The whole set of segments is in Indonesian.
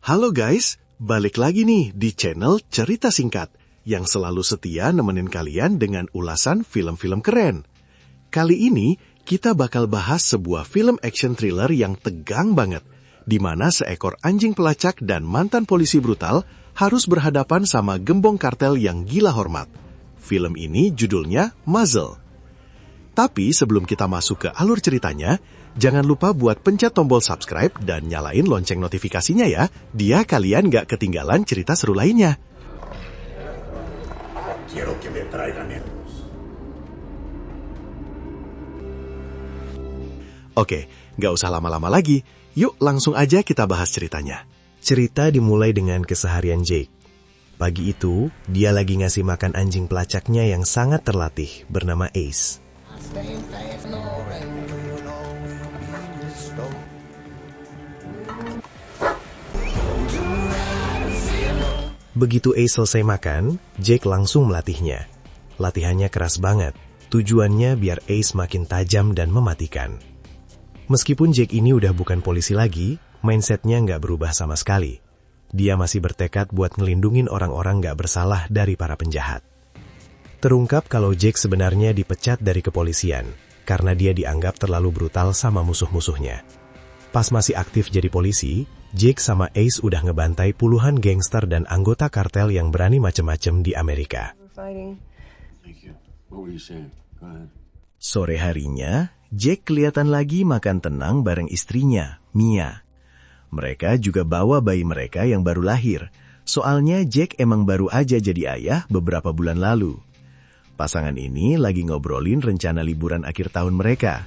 Halo guys, balik lagi nih di channel Cerita Singkat yang selalu setia nemenin kalian dengan ulasan film-film keren. Kali ini kita bakal bahas sebuah film action thriller yang tegang banget, di mana seekor anjing pelacak dan mantan polisi brutal harus berhadapan sama gembong kartel yang gila hormat. Film ini judulnya Muzzle. Tapi sebelum kita masuk ke alur ceritanya, jangan lupa buat pencet tombol subscribe dan nyalain lonceng notifikasinya ya, biar kalian gak ketinggalan cerita seru lainnya. Oke, gak usah lama-lama lagi, yuk langsung aja kita bahas ceritanya. Cerita dimulai dengan keseharian Jake. Pagi itu, dia lagi ngasih makan anjing pelacaknya yang sangat terlatih bernama Ace. Begitu Ace selesai makan, Jake langsung melatihnya. Latihannya keras banget, tujuannya biar Ace makin tajam dan mematikan. Meskipun Jake ini udah bukan polisi lagi, mindsetnya nggak berubah sama sekali. Dia masih bertekad buat ngelindungin orang-orang nggak bersalah dari para penjahat. Terungkap kalau Jake sebenarnya dipecat dari kepolisian, karena dia dianggap terlalu brutal sama musuh-musuhnya. Pas masih aktif jadi polisi, Jake sama Ace udah ngebantai puluhan gangster dan anggota kartel yang berani macem-macem di Amerika. Sore harinya, Jake kelihatan lagi makan tenang bareng istrinya, Mia. Mereka juga bawa bayi mereka yang baru lahir, soalnya Jake emang baru aja jadi ayah beberapa bulan lalu. Pasangan ini lagi ngobrolin rencana liburan akhir tahun mereka.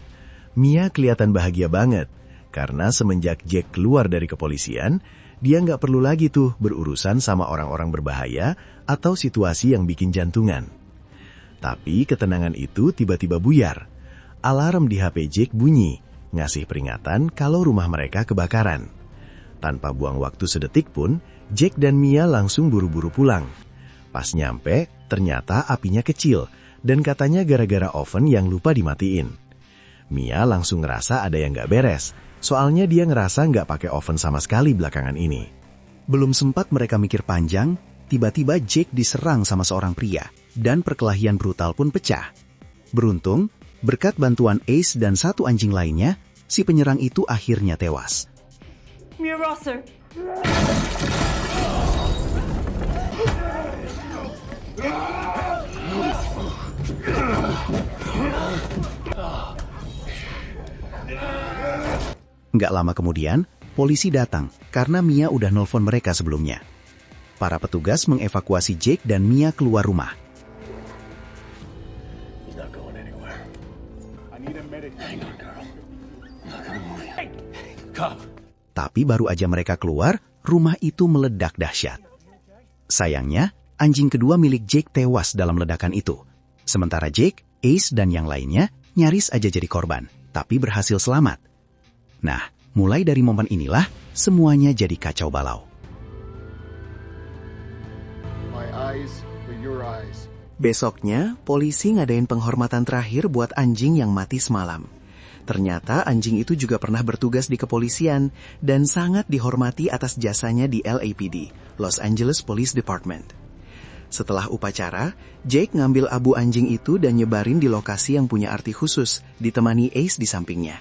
Mia kelihatan bahagia banget, karena semenjak Jake keluar dari kepolisian, dia nggak perlu lagi tuh berurusan sama orang-orang berbahaya atau situasi yang bikin jantungan. Tapi ketenangan itu tiba-tiba buyar. Alarm di HP Jake bunyi, ngasih peringatan kalau rumah mereka kebakaran. Tanpa buang waktu sedetik pun, Jake dan Mia langsung buru-buru pulang. Pas nyampe, ternyata apinya kecil, dan katanya gara-gara oven yang lupa dimatiin. Mia langsung ngerasa ada yang nggak beres, soalnya dia ngerasa nggak pakai oven sama sekali belakangan ini. Belum sempat mereka mikir panjang, tiba-tiba Jake diserang sama seorang pria, dan perkelahian brutal pun pecah. Beruntung, berkat bantuan Ace dan satu anjing lainnya, si penyerang itu akhirnya tewas. Mia Rosser. Nggak lama kemudian, polisi datang karena Mia udah nelpon mereka sebelumnya. Para petugas mengevakuasi Jake dan Mia keluar rumah. Tapi baru aja mereka keluar, rumah itu meledak dahsyat. Sayangnya, anjing kedua milik Jake tewas dalam ledakan itu. Sementara Jake, Ace, dan yang lainnya nyaris aja jadi korban, tapi berhasil selamat. Nah, mulai dari momen inilah, semuanya jadi kacau balau. Besoknya, polisi ngadain penghormatan terakhir buat anjing yang mati semalam. Ternyata anjing itu juga pernah bertugas di kepolisian dan sangat dihormati atas jasanya di LAPD, Los Angeles Police Department. Setelah upacara, Jake ngambil abu anjing itu dan nyebarin di lokasi yang punya arti khusus, ditemani Ace di sampingnya.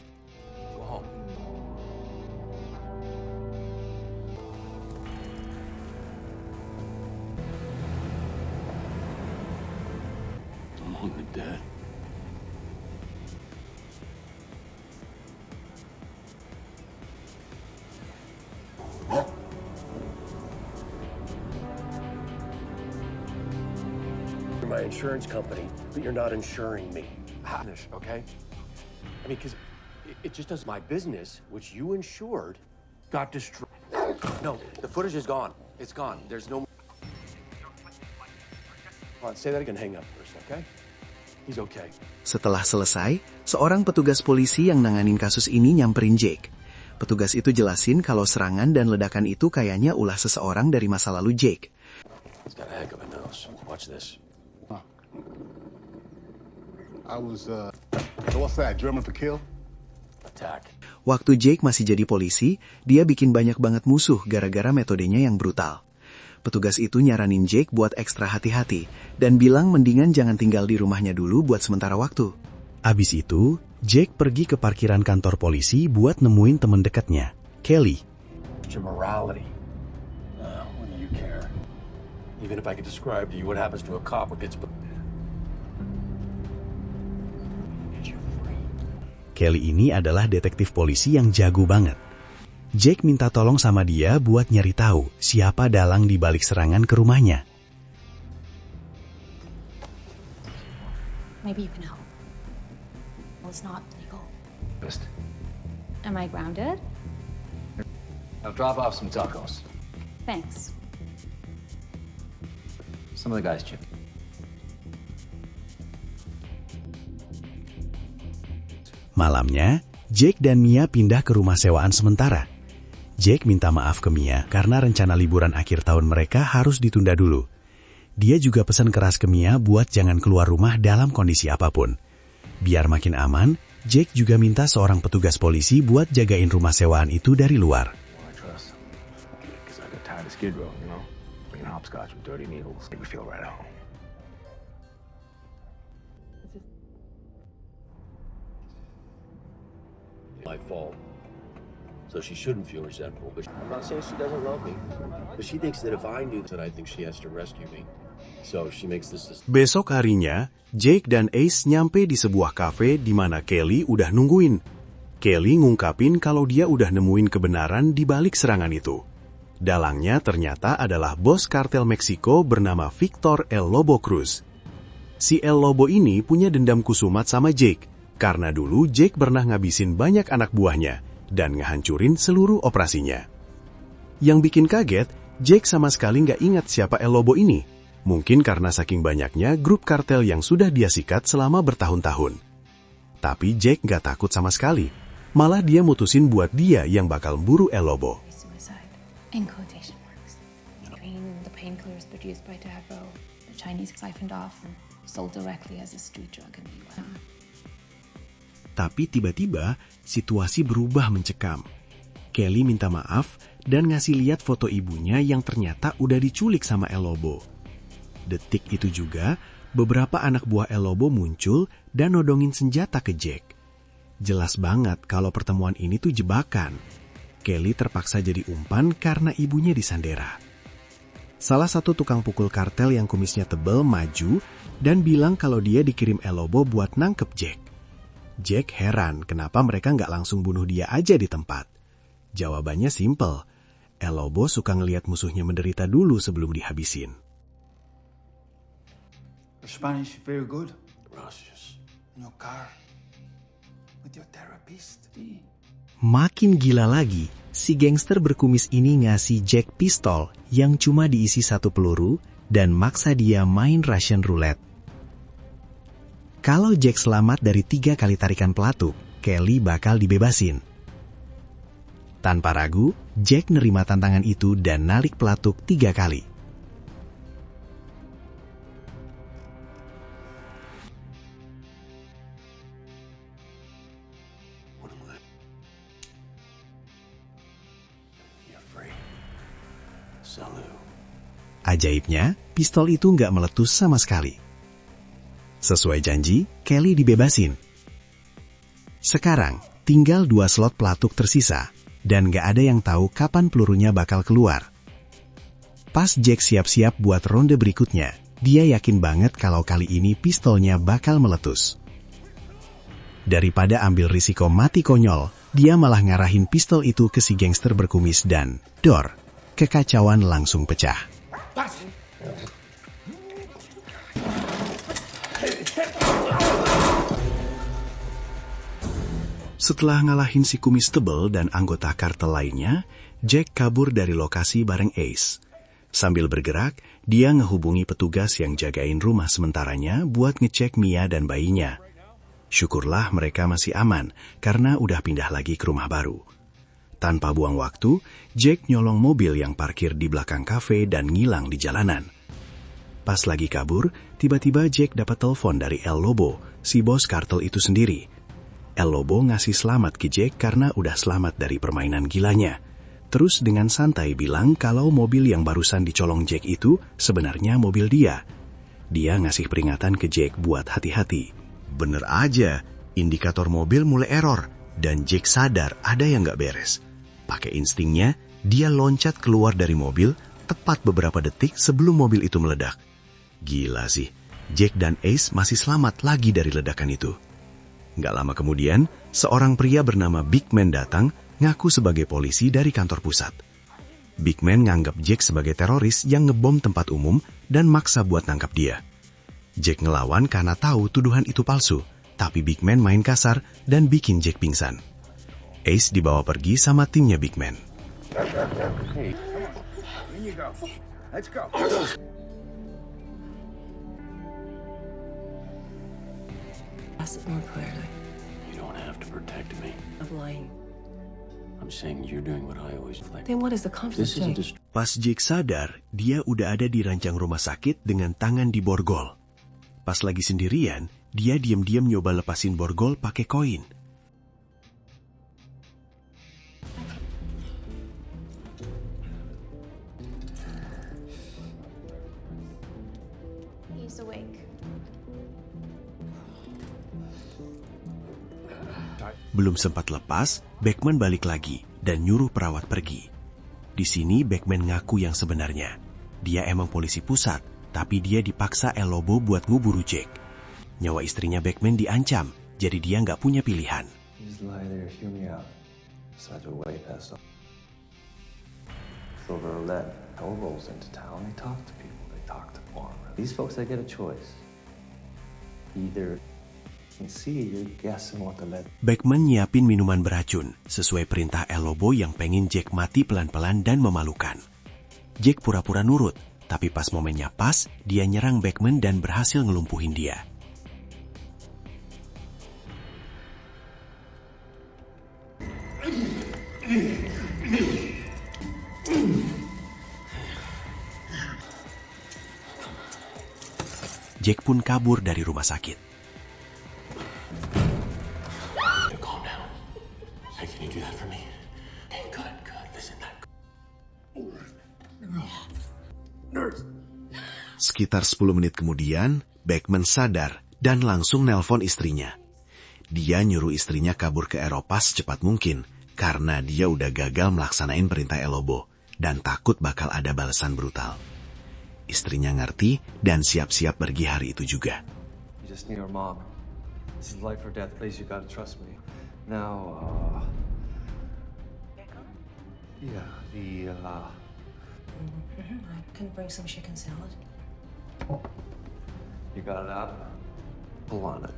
My insurance company, but you're not insuring me. Okay? I mean, because it just does my business, which you insured, got destroyed. No, the footage is gone. It's gone. There's no... Come on, say that again. Hang up first, okay? He's okay. Setelah selesai, seorang petugas polisi yang nanganin kasus ini nyamperin Jake. Petugas itu jelasin kalau serangan dan ledakan itu kayaknya ulah seseorang dari masa lalu Jake. He's got a heck of a nose. Watch this. I was, what's that, German for kill? attack. Waktu Jake masih jadi polisi, dia bikin banyak banget musuh gara-gara metodenya yang brutal. Petugas itu nyaranin Jake buat ekstra hati-hati dan bilang mendingan jangan tinggal di rumahnya dulu buat sementara waktu. Abis itu, Jake pergi ke parkiran kantor polisi buat nemuin teman dekatnya, Kelly. Your morality. What do you care? Even if I could describe to you what happens to a cop who gets... You're free. Kelly ini adalah detektif polisi yang jago banget. Jake minta tolong sama dia buat nyari tahu siapa dalang di balik serangan ke rumahnya. Maybe you can help. Well, it's not legal. Just, Am I grounded? I'll drop off some tacos. Thanks. Some of the guys chip. Malamnya, Jake dan Mia pindah ke rumah sewaan sementara. Jake minta maaf ke Mia karena rencana liburan akhir tahun mereka harus ditunda dulu. Dia juga pesan keras ke Mia buat jangan keluar rumah dalam kondisi apapun. Biar makin aman, Jake juga minta seorang petugas polisi buat jagain rumah sewaan itu dari luar. I trust. Because I got tired of Skid Row, you know? Playing hopscotch with dirty needles. Make me feel right at home. My fault. So she shouldn't feel resentful. But I'm not saying she doesn't love me. But she thinks that if I knew that, I think she has to rescue me. So she makes this decision. Besok harinya, Jake dan Ace nyampe di sebuah kafe di mana Kelly udah nungguin. Kelly ngungkapin kalau dia udah nemuin kebenaran di balik serangan itu. Dalangnya ternyata adalah bos kartel Meksiko bernama Victor El Lobo Cruz. Si El Lobo ini punya dendam kusumat sama Jake, karena dulu Jake pernah ngabisin banyak anak buahnya dan ngehancurin seluruh operasinya. Yang bikin kaget, Jake sama sekali nggak ingat siapa El Lobo ini. Mungkin karena saking banyaknya grup kartel yang sudah dia sikat selama bertahun-tahun. Tapi Jake nggak takut sama sekali. Malah dia mutusin buat dia yang bakal buru El Lobo. Suicide. In quotation marks. The painkillers produced by Dagro, the Chinese siphoned off and sold directly as a street drug in the US. Tapi tiba-tiba, situasi berubah mencekam. Kelly minta maaf dan ngasih lihat foto ibunya yang ternyata udah diculik sama El Lobo. Detik itu juga, beberapa anak buah El Lobo muncul dan nodongin senjata ke Jake. Jelas banget kalau pertemuan ini tuh jebakan. Kelly terpaksa jadi umpan karena ibunya disandera. Salah satu tukang pukul kartel yang kumisnya tebel maju dan bilang kalau dia dikirim El Lobo buat nangkep Jake. Jake heran kenapa mereka nggak langsung bunuh dia aja di tempat. Jawabannya simple. El Lobo suka ngelihat musuhnya menderita dulu sebelum dihabisin. Spanish very good. Gracias. In your car. With your therapist. Makin gila lagi, si gangster berkumis ini ngasih Jack pistol yang cuma diisi 1 peluru dan maksa dia main Russian roulette. Kalau Jack selamat dari 3 kali tarikan pelatuk, Kelly bakal dibebasin. Tanpa ragu, Jack nerima tantangan itu dan narik pelatuk 3 kali. Ajaibnya, pistol itu nggak meletus sama sekali. Sesuai janji, Kelly dibebasin. Sekarang, tinggal 2 slot pelatuk tersisa, dan nggak ada yang tahu kapan pelurunya bakal keluar. Pas Jack siap-siap buat ronde berikutnya, dia yakin banget kalau kali ini pistolnya bakal meletus. Daripada ambil risiko mati konyol, dia malah ngarahin pistol itu ke si gangster berkumis dan, dor, kekacauan langsung pecah. Setelah ngalahin si kumis tebel dan anggota kartel lainnya, Jack kabur dari lokasi bareng Ace. Sambil bergerak, dia ngehubungi petugas yang jagain rumah sementaranya buat ngecek Mia dan bayinya. Syukurlah mereka masih aman karena udah pindah lagi ke rumah baru. Tanpa buang waktu, Jack nyolong mobil yang parkir di belakang kafe dan ngilang di jalanan. Pas lagi kabur, tiba-tiba Jack dapat telepon dari El Lobo, si bos kartel itu sendiri. El Lobo ngasih selamat ke Jack karena udah selamat dari permainan gilanya. Terus dengan santai bilang kalau mobil yang barusan dicolong Jack itu sebenarnya mobil dia. Dia ngasih peringatan ke Jack buat hati-hati. Bener aja, indikator mobil mulai error dan Jack sadar ada yang gak beres. Pakai instingnya, dia loncat keluar dari mobil tepat beberapa detik sebelum mobil itu meledak. Gila sih, Jack dan Ace masih selamat lagi dari ledakan itu. Gak lama kemudian, seorang pria bernama Big Man datang ngaku sebagai polisi dari kantor pusat. Big Man nganggap Jack sebagai teroris yang ngebom tempat umum dan maksa buat nangkap dia. Jack ngelawan karena tahu tuduhan itu palsu, tapi Big Man main kasar dan bikin Jack pingsan. Ace dibawa pergi sama timnya Big Man. Hey, come on. In you go. Let's go. Ask it more clearly. You don't have to protect me. Of lying. I'm saying you're doing what I always like. Then what is the conflict, This isn't Jake? just Pas Jack sadar, dia udah ada di ranjang rumah sakit dengan tangan di borgol. Pas lagi sendirian, dia diam-diam nyoba lepasin borgol pakai koin. He's awake. Belum sempat lepas, Beckman balik lagi dan nyuruh perawat pergi. Di sini Beckman ngaku yang sebenarnya. Dia emang polisi pusat, tapi dia dipaksa El Lobo buat nguburu Jack. Nyawa istrinya Beckman diancam, jadi dia nggak punya pilihan. Just lie there, hear me out. Decide to way past all. Silver Roulette. Hell rolls into town. They talk to people. They talk to Juan. These folks, they get a choice. Either you can see you're guessing what to let. Beckman nyiapin minuman beracun, sesuai perintah El Lobo yang pengen Jack mati pelan-pelan dan memalukan. Jack pura-pura nurut, tapi pas momennya pas, dia nyerang Beckman dan berhasil ngelumpuhin dia. Jack pun kabur dari rumah sakit. calm down. Hey, can you do that for me? Hey, good. Listen, that. Sekitar 10 menit kemudian, Beckman sadar dan langsung nelpon istrinya. Dia nyuruh istrinya kabur ke Eropa secepat mungkin karena dia udah gagal melaksanain perintah El Lobo dan takut bakal ada balasan brutal. Istrinya ngerti dan siap-siap pergi hari itu juga. You just need our mom. This is life or death, please. You gotta trust me. Now, yeah, I can bring some chicken salad. you got it out? Pull on it.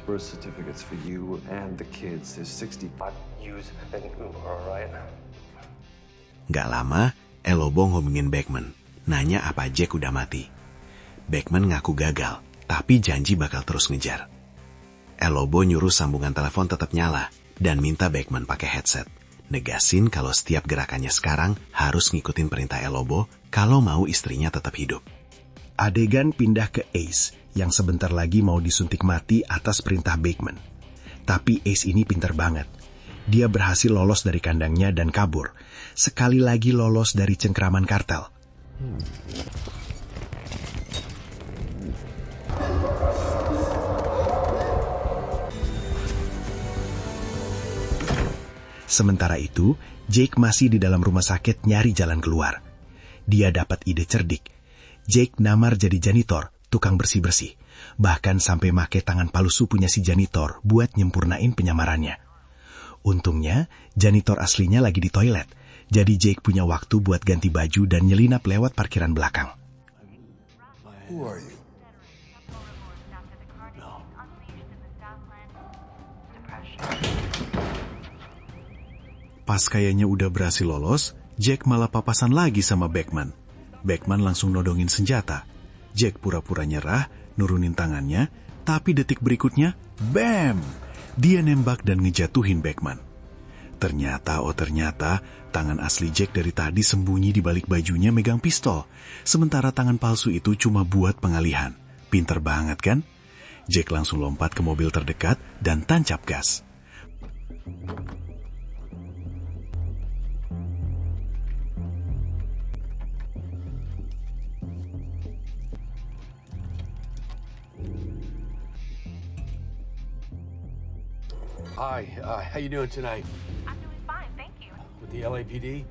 Birth certificates for you and the kids. There's 65. Use an Uber, all right? Gak lama, El Lobo ngomongin Beckman, nanya apa Jack udah mati. Beckman ngaku gagal, tapi janji bakal terus ngejar. El Lobo nyuruh sambungan telepon tetap nyala dan minta Beckman pakai headset. Negasin kalau setiap gerakannya sekarang harus ngikutin perintah El Lobo kalau mau istrinya tetap hidup. Adegan pindah ke Ace yang sebentar lagi mau disuntik mati atas perintah Beckman. Tapi Ace ini pintar banget. Dia berhasil lolos dari kandangnya dan kabur. Sekali lagi lolos dari cengkraman kartel. Sementara itu, Jake masih di dalam rumah sakit nyari jalan keluar. Dia dapat ide cerdik. Jake namar jadi janitor, tukang bersih-bersih. Bahkan sampai make tangan palsu punya si janitor buat nyempurnain penyamarannya. Untungnya, janitor aslinya lagi di toilet. Jadi Jake punya waktu buat ganti baju dan nyelinap lewat parkiran belakang. Who are you? Pas kayaknya udah berhasil lolos, Jack malah papasan lagi sama Beckman. Beckman langsung nodongin senjata. Jack pura-pura nyerah, nurunin tangannya, tapi detik berikutnya, bam! Dia nembak dan ngejatuhin Beckman. Ternyata, tangan asli Jack dari tadi sembunyi di balik bajunya megang pistol. Sementara tangan palsu itu cuma buat pengalihan. Pinter banget kan? Jack langsung lompat ke mobil terdekat dan tancap gas. Hi, how you doing tonight? I'm doing fine, thank you. With the LAPD?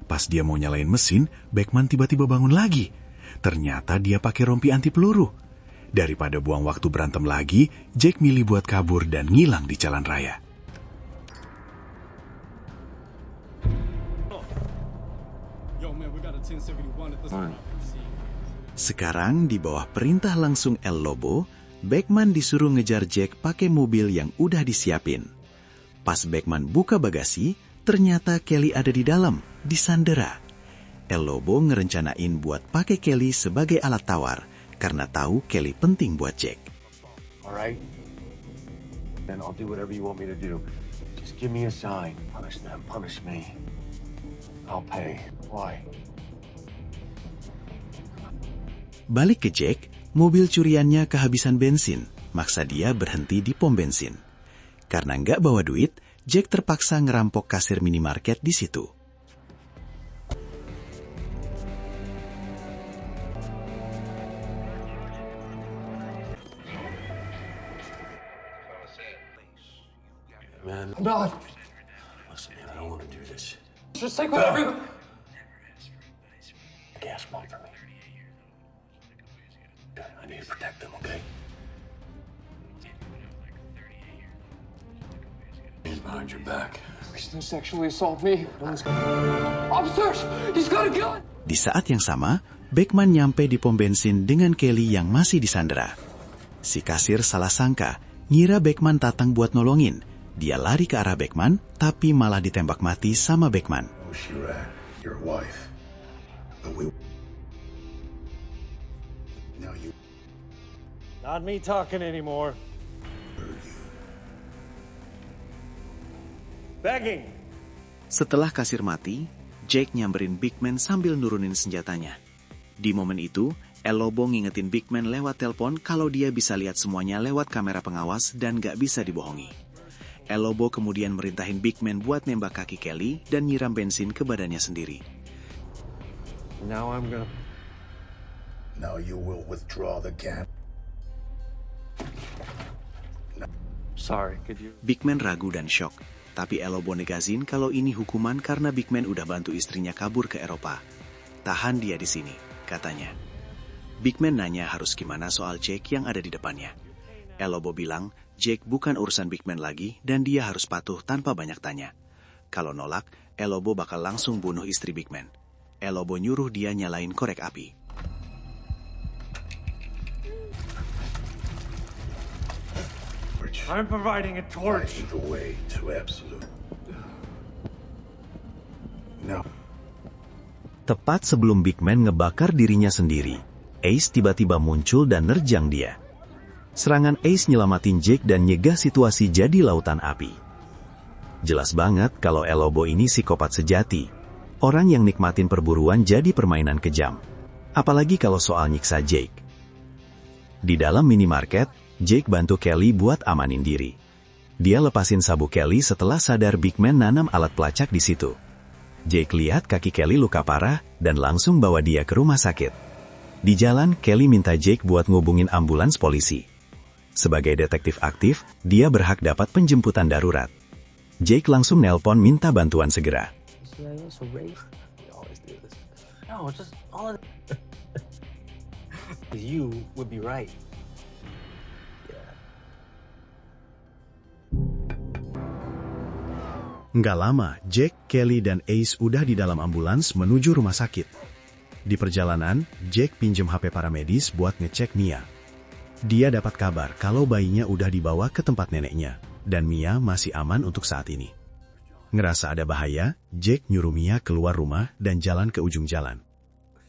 Pas dia mau nyalain mesin, Beckman tiba-tiba bangun lagi. Ternyata dia pakai rompi anti peluru. Daripada buang waktu berantem lagi, Jack milih buat kabur dan ngilang di jalan raya. Sekarang di bawah perintah langsung El Lobo, Beckman disuruh ngejar Jack pakai mobil yang udah disiapin. Pas Beckman buka bagasi, ternyata Kelly ada di dalam, disandera. El Lobo ngerencanain buat pakai Kelly sebagai alat tawar, karena tahu Kelly penting buat Jack. Alright? Then I'll do whatever you want me to do. Just give me a sign. Punish them, punish me. I'll pay. Why? Balik ke Jack, mobil curiannya kehabisan bensin, maksa dia berhenti di pom bensin. Karena nggak bawa duit, Jack terpaksa ngerampok kasir minimarket di situ. Man, I'm not. Listen, man, I don't want to do this. Just take whatever. Gas pump for me. I need to protect them, okay? He's behind your back. He's gonna sexually assault me. Officers! He's got a gun! Di saat yang sama, Beckman nyampe di pom bensin dengan Kelly yang masih disandera. Si kasir salah sangka, ngira Beckman datang buat nolongin. Dia lari ke arah Beckman, tapi malah ditembak mati sama Beckman. Your wife. Not me talking anymore. Begging. Setelah kasir mati, Jack nyamperin Beckman sambil nurunin senjatanya. Di momen itu, El Lobo ngingetin Beckman lewat telepon kalau dia bisa lihat semuanya lewat kamera pengawas dan gak bisa dibohongi. El Lobo kemudian merintahin Beckman buat nembak kaki Kelly dan nyiram bensin ke badannya sendiri. Now you will withdraw the gun. Sorry, could you? Beckman ragu dan shock, tapi El Lobo negazin kalau ini hukuman karena Beckman udah bantu istrinya kabur ke Eropa. Tahan dia di sini, katanya. Beckman nanya harus gimana soal Jack yang ada di depannya. El Lobo bilang Jack bukan urusan Beckman lagi dan dia harus patuh tanpa banyak tanya. Kalau nolak, El Lobo bakal langsung bunuh istri Beckman. El Lobo nyuruh dia nyalain korek api. I'm providing a torch. The way to absolute. No. Tepat sebelum Beckman ngebakar dirinya sendiri, Ace tiba-tiba muncul dan nerjang dia. Serangan Ace nyelamatin Jack dan nyegah situasi jadi lautan api. Jelas banget kalau El Lobo ini psikopat sejati. Orang yang nikmatin perburuan jadi permainan kejam. Apalagi kalau soal nyiksa Jake. Di dalam minimarket, Jake bantu Kelly buat amanin diri. Dia lepasin sabuk Kelly setelah sadar Beckman nanam alat pelacak di situ. Jake lihat kaki Kelly luka parah dan langsung bawa dia ke rumah sakit. Di jalan, Kelly minta Jake buat ngubungin ambulans polisi. Sebagai detektif aktif, dia berhak dapat penjemputan darurat. Jake langsung nelpon minta bantuan segera. No, just all of you would be right. Nggak lama, Jack, Kelly, dan Ace udah di dalam ambulans menuju rumah sakit. Di perjalanan, Jack pinjem HP paramedis buat ngecek Mia. Dia dapat kabar kalau bayinya udah dibawa ke tempat neneknya, dan Mia masih aman untuk saat ini. Ngerasa ada bahaya, Jack nyuruh Mia keluar rumah dan jalan ke ujung jalan.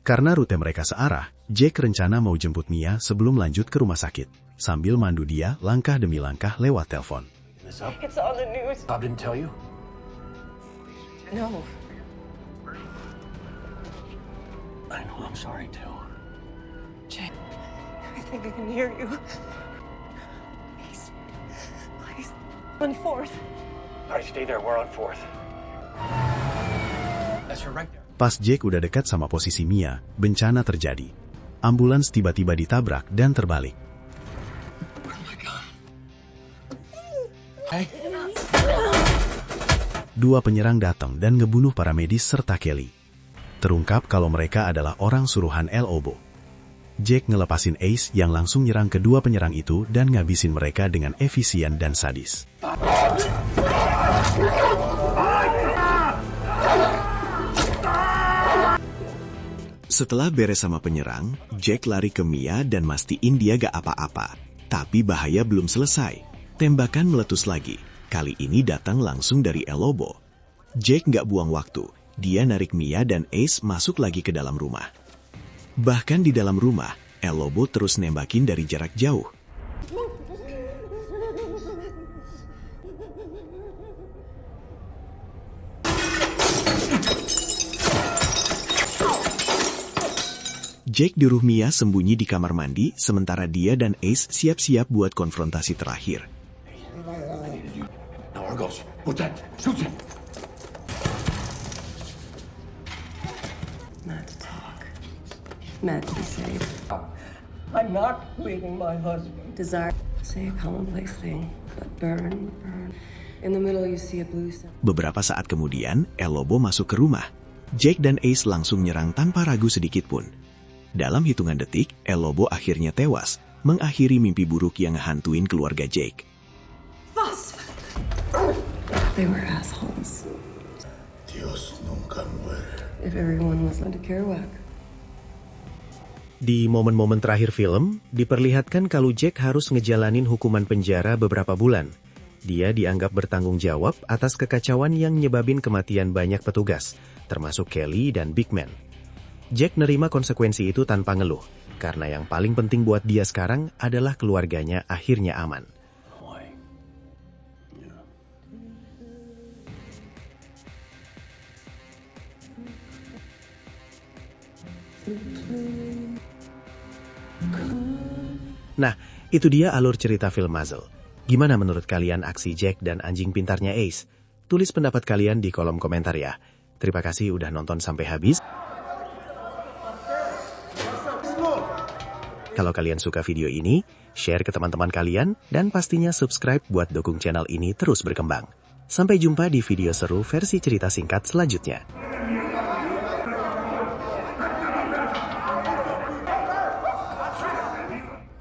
Karena rute mereka searah, Jack rencana mau jemput Mia sebelum lanjut ke rumah sakit, sambil mandu dia langkah demi langkah lewat telepon. It's on the news. Bob didn't tell you? No. I know, I'm sorry too. Jack, I think I can hear you. On 4th. All right, stay there. We're on 4th. That's her right there. Pas Jake udah dekat sama posisi Mia, bencana terjadi. Ambulans tiba-tiba ditabrak dan terbalik. Oh my God. Hey. Dua penyerang datang dan ngebunuh para medis serta Kelly. Terungkap kalau mereka adalah orang suruhan El Obo. Jake ngelepasin Ace yang langsung nyerang kedua penyerang itu dan ngabisin mereka dengan efisien dan sadis. Setelah beres sama penyerang, Jake lari ke Mia dan mastiin dia gak apa-apa. Tapi bahaya belum selesai. Tembakan meletus lagi. Kali ini datang langsung dari El Lobo. Jake gak buang waktu. Dia narik Mia dan Ace masuk lagi ke dalam rumah. Bahkan di dalam rumah, El Lobo terus nembakin dari jarak jauh. Jake nyuruh Mia sembunyi di kamar mandi, sementara dia dan Ace siap-siap buat konfrontasi terakhir. Now Argos, put that. Shoot him. Matt to talk. Matt to be safe. I'm not leaving my husband. Desire. Say a commonplace thing, but burn. In the middle you see a blue sun. Beberapa saat kemudian, El Lobo masuk ke rumah. Jake dan Ace langsung nyerang tanpa ragu sedikit pun. Dalam hitungan detik, El Lobo akhirnya tewas, mengakhiri mimpi buruk yang ngehantuin keluarga Jake. They were assholes. Dios nunca muere. If everyone was under Kerouac. Di momen-momen terakhir film, diperlihatkan kalau Jack harus ngejalanin hukuman penjara beberapa bulan. Dia dianggap bertanggung jawab atas kekacauan yang nyebabin kematian banyak petugas, termasuk Kelly dan Big Man. Jack nerima konsekuensi itu tanpa ngeluh, karena yang paling penting buat dia sekarang adalah keluarganya akhirnya aman. Nah, itu dia alur cerita film Muzzle. Gimana menurut kalian aksi Jack dan anjing pintarnya Ace? Tulis pendapat kalian di kolom komentar ya. Terima kasih udah nonton sampai habis. Kalau kalian suka video ini, share ke teman-teman kalian, dan pastinya subscribe buat dukung channel ini terus berkembang. Sampai jumpa di video seru versi cerita singkat selanjutnya.